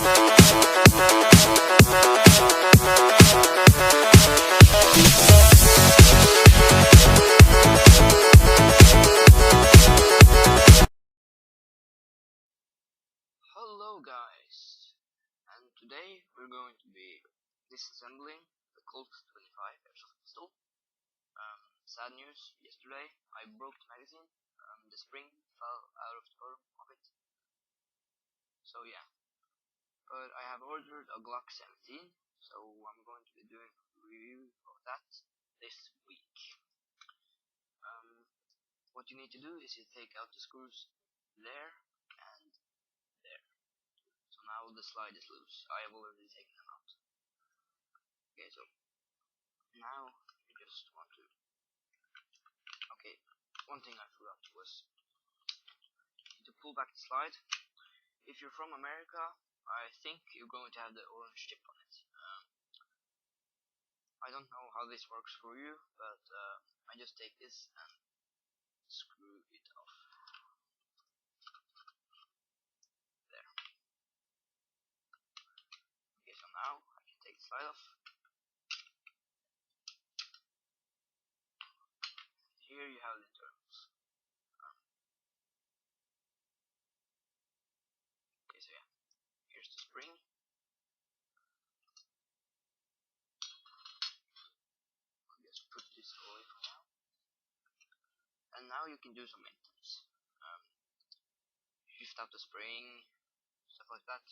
Hello guys, and today we're going to be disassembling the Colt 25 Airsoft pistol. Sad news, yesterday I broke the magazine, the spring fell out of the bottom of it, so yeah. But I have ordered a Glock 17, so I'm going to be doing a review of that this week. What you need to do is you take out the screws there and there. So now the slide is loose. I have already taken them out. Okay, so now you just want to. Okay, one thing I forgot was to pull back the slide. If you're from America, I think you're going to have the orange tip on it. I don't know how this works for you, but I just take this and screw it off. There. Okay, so now I can take the slide off. Here you have the internals. Okay, so yeah, here's the spring. I'll just put this away for now. And now you can do some maintenance. Shift out the spring, stuff like that.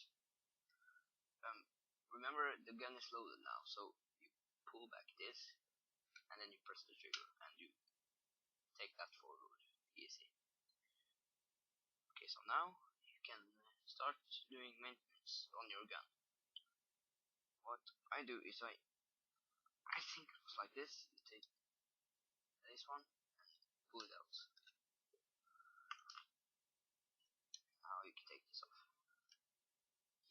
Remember, the gun is loaded now, so you pull back this, and then you press the trigger, and you take that forward, easy. Okay, so now you can start doing maintenance on your gun. What I do is I think it was like this. You take this one and pull it out. Now you can take this off.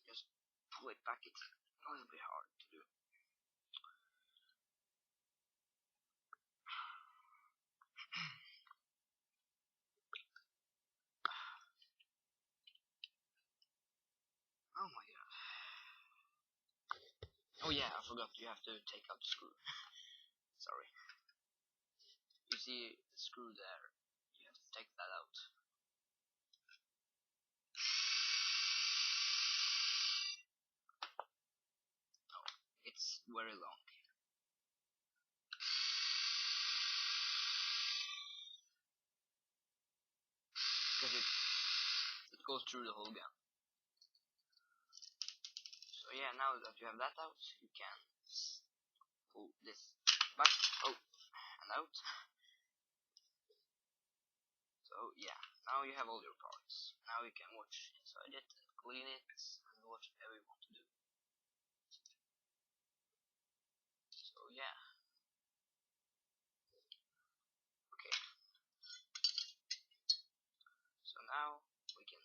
Just pull it back. It's a little bit hard to do. Oh my god. Oh yeah, I forgot, you have to take out the screw. Sorry. You see the screw there, you have to take that out. Oh, it's very long. Because it goes through the whole gun. So yeah, now that you have that out, you can pull this back, and out. So yeah, now you have all your parts. Now you can watch inside it, and clean it, and whatever you want to do. So yeah. Okay. So now we can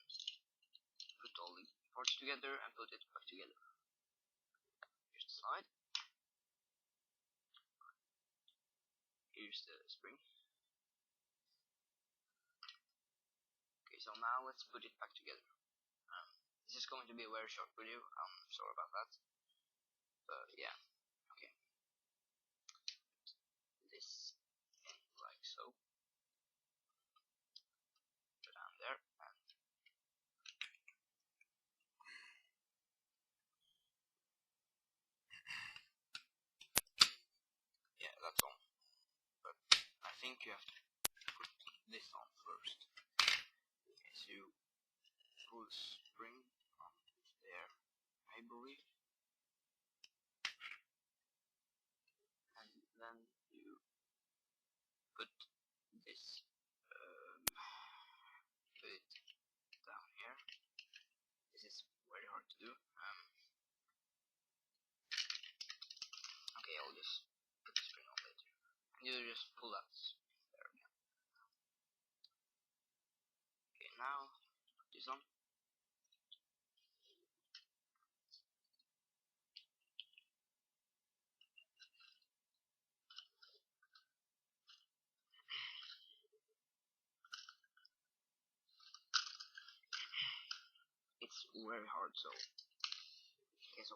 put all the parts together and put it back together. Here's the slide. Here's the spring. Okay, so now let's put it back together. This is going to be a very short video. I'm sorry about that. But yeah, okay. This in like so. Put down there, and yeah, that's on. But I think you have to put this on first. Okay, so you pull the spring on there, I believe, and then you put this, put it down here. This is very hard to do. Okay, I'll just put the spring on later. And you just pull that there again. Okay, now put this on. It's very hard, so Okay, so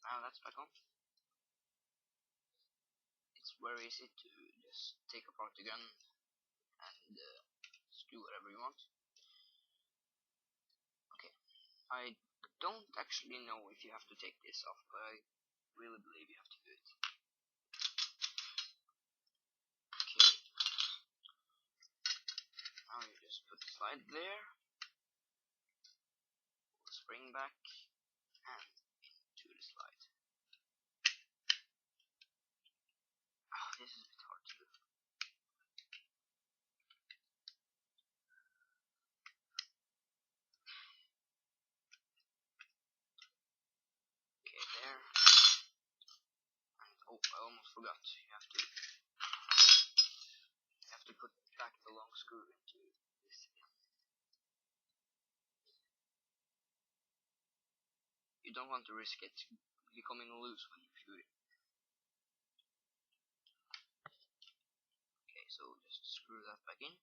now that's back on. It's very easy to just take apart the gun and do whatever you want. Okay, I don't actually know if you have to take this off, but I really believe you have to do it. Okay, now you just put the slide there, pull the spring back, and into the slide. Oh, this is a bit hard to do. Okay, there. And oh, I almost forgot. You have to put back the long screw into this again. You don't want to risk it becoming loose when you shoot it. Okay, so just screw that back in.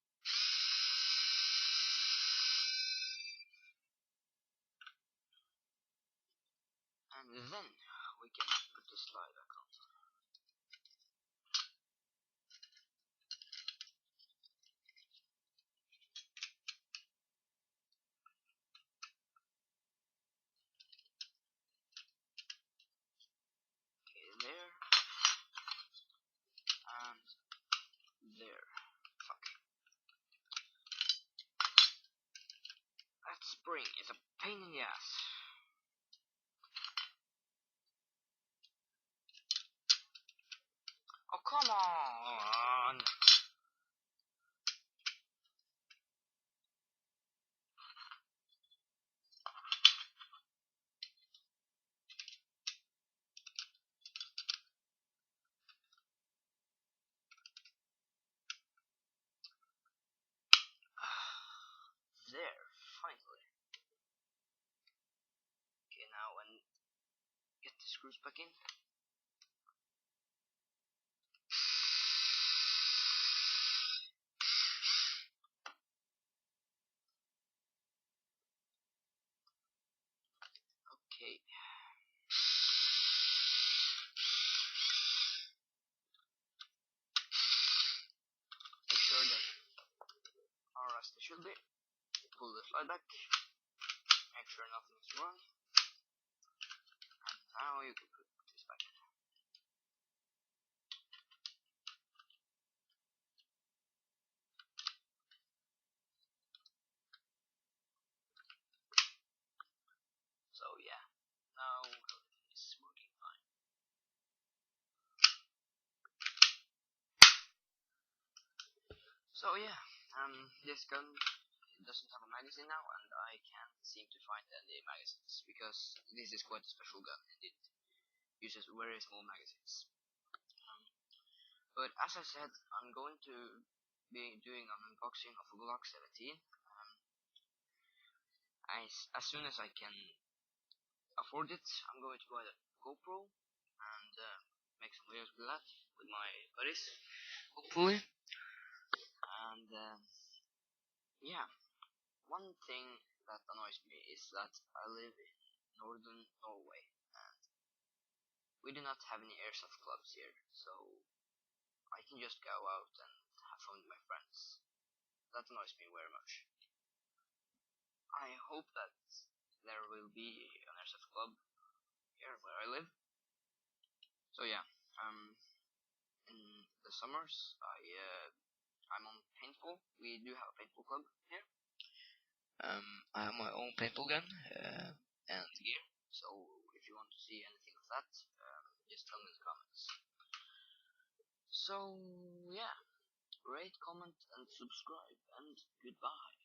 And then we can put the slide back on. Okay, there. And there. Fuck. That spring is a pain in the ass. Oh, come on! There, finally. Okay, now and get the screws back in. Okay. Make sure that are as they should be. Pull the slide back. Make sure nothing is wrong. And now you can put this back in. So yeah, now everything is working fine. So yeah, this gun doesn't have a magazine now, and I can't seem to find any magazines because this is quite a special gun and it uses very small magazines. But as I said, I'm going to be doing an unboxing of a Glock 17 as soon as I can afford it. I'm going to buy a GoPro and make some videos with that with my buddies, hopefully. And yeah, one thing that annoys me is that I live in northern Norway and we do not have any airsoft clubs here, so I can just go out and have fun with my friends. That annoys me very much. I hope that there will be an airsoft club here where I live. So yeah, in the summers I'm on paintball. We do have a paintball club here. I have my own paintball gun and gear. So if you want to see anything of that, just tell me in the comments. So yeah, rate, comment, and subscribe, and goodbye.